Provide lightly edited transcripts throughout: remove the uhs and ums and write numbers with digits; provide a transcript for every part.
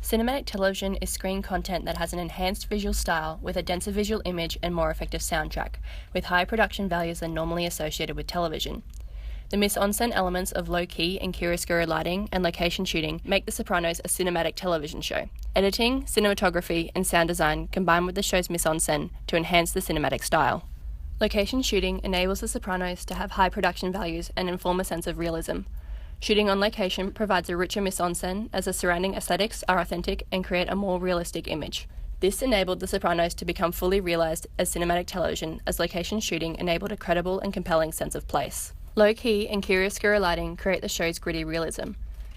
Cinematic television is screen content that has an enhanced visual style with a denser visual image and more effective soundtrack, with higher production values than normally associated with television. The mise-en-scène elements of low-key and chiaroscuro lighting and location shooting make The Sopranos a cinematic television show. Editing, cinematography, and sound design combine with the show's mise-en-scène to enhance the cinematic style. Location shooting enables The Sopranos to have high production values and inform a sense of realism. Shooting on location provides a richer mise-en-scène as the surrounding aesthetics are authentic and create a more realistic image. This enabled The Sopranos to become fully realised as cinematic television, as location shooting enabled a credible and compelling sense of place. Low-key and chiaroscuro lighting create the show's gritty realism.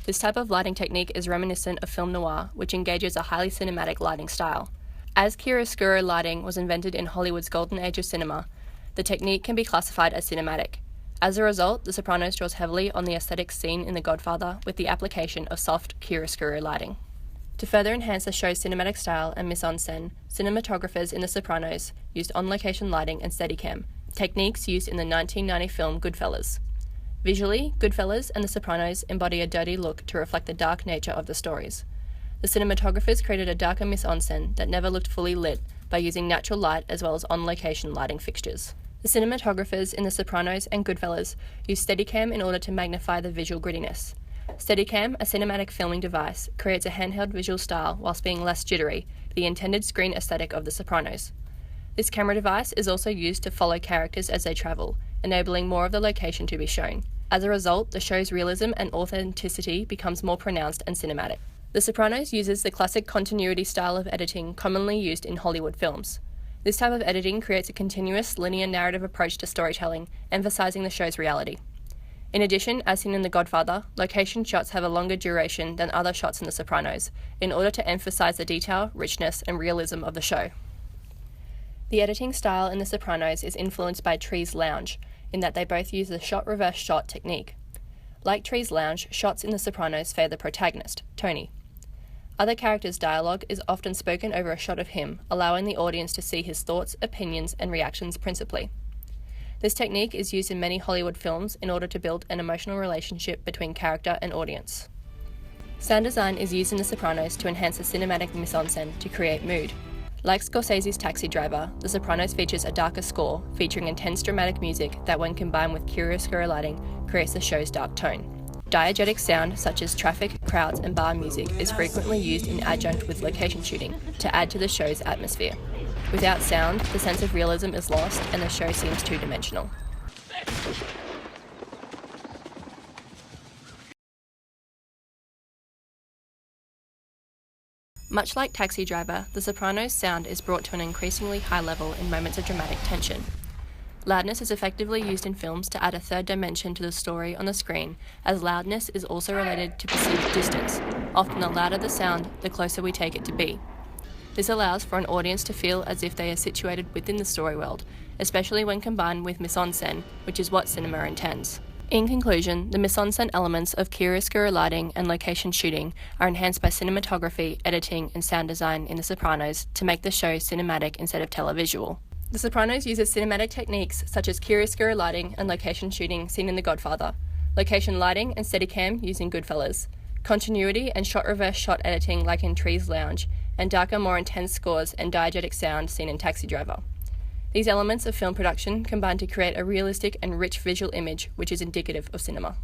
This type of lighting technique is reminiscent of film noir, which engages a highly cinematic lighting style. As chiaroscuro lighting was invented in Hollywood's golden age of cinema, the technique can be classified as cinematic. As a result, The Sopranos draws heavily on the aesthetics seen in The Godfather with the application of soft chiaroscuro lighting. To further enhance the show's cinematic style and mise-en-scène, cinematographers in The Sopranos used on-location lighting and Steadicam, techniques used in the 1990 film Goodfellas. Visually, Goodfellas and The Sopranos embody a dirty look to reflect the dark nature of the stories. The cinematographers created a darker mise-en-scène that never looked fully lit by using natural light as well as on-location lighting fixtures. The cinematographers in The Sopranos and Goodfellas use Steadicam in order to magnify the visual grittiness. Steadicam, a cinematic filming device, creates a handheld visual style whilst being less jittery, the intended screen aesthetic of The Sopranos. This camera device is also used to follow characters as they travel, enabling more of the location to be shown. As a result, the show's realism and authenticity becomes more pronounced and cinematic. The Sopranos uses the classic continuity style of editing commonly used in Hollywood films. This type of editing creates a continuous, linear narrative approach to storytelling, emphasizing the show's reality. In addition, as seen in The Godfather, location shots have a longer duration than other shots in The Sopranos, in order to emphasize the detail, richness, and realism of the show. The editing style in The Sopranos is influenced by Tree's Lounge, in that they both use the shot-reverse shot technique. Like Tree's Lounge, shots in The Sopranos favour the protagonist, Tony. Other characters' dialogue is often spoken over a shot of him, allowing the audience to see his thoughts, opinions, and reactions principally. This technique is used in many Hollywood films in order to build an emotional relationship between character and audience. Sound design is used in The Sopranos to enhance the cinematic mise-en-scène to create mood. Like Scorsese's Taxi Driver, The Sopranos features a darker score featuring intense dramatic music that, when combined with chiaroscuro lighting, creates the show's dark tone. Diegetic sound, such as traffic, crowds, and bar music, is frequently used in adjunct with location shooting to add to the show's atmosphere. Without sound, the sense of realism is lost and the show seems two-dimensional. Much like Taxi Driver, The Sopranos' sound is brought to an increasingly high level in moments of dramatic tension. Loudness is effectively used in films to add a third dimension to the story on the screen, as loudness is also related to perceived distance. Often the louder the sound, the closer we take it to be. This allows for an audience to feel as if they are situated within the story world, especially when combined with mise-en-scène, which is what cinema intends. In conclusion, the mise-en-scène elements of chiaroscuro lighting and location shooting are enhanced by cinematography, editing, and sound design in The Sopranos to make the show cinematic instead of televisual. The Sopranos uses cinematic techniques such as chiaroscuro lighting and location shooting seen in The Godfather, location lighting and Steadicam used in Goodfellas, continuity and shot-reverse shot editing like in Tree's Lounge, and darker, more intense scores and diegetic sound seen in Taxi Driver. These elements of film production combine to create a realistic and rich visual image which is indicative of cinema.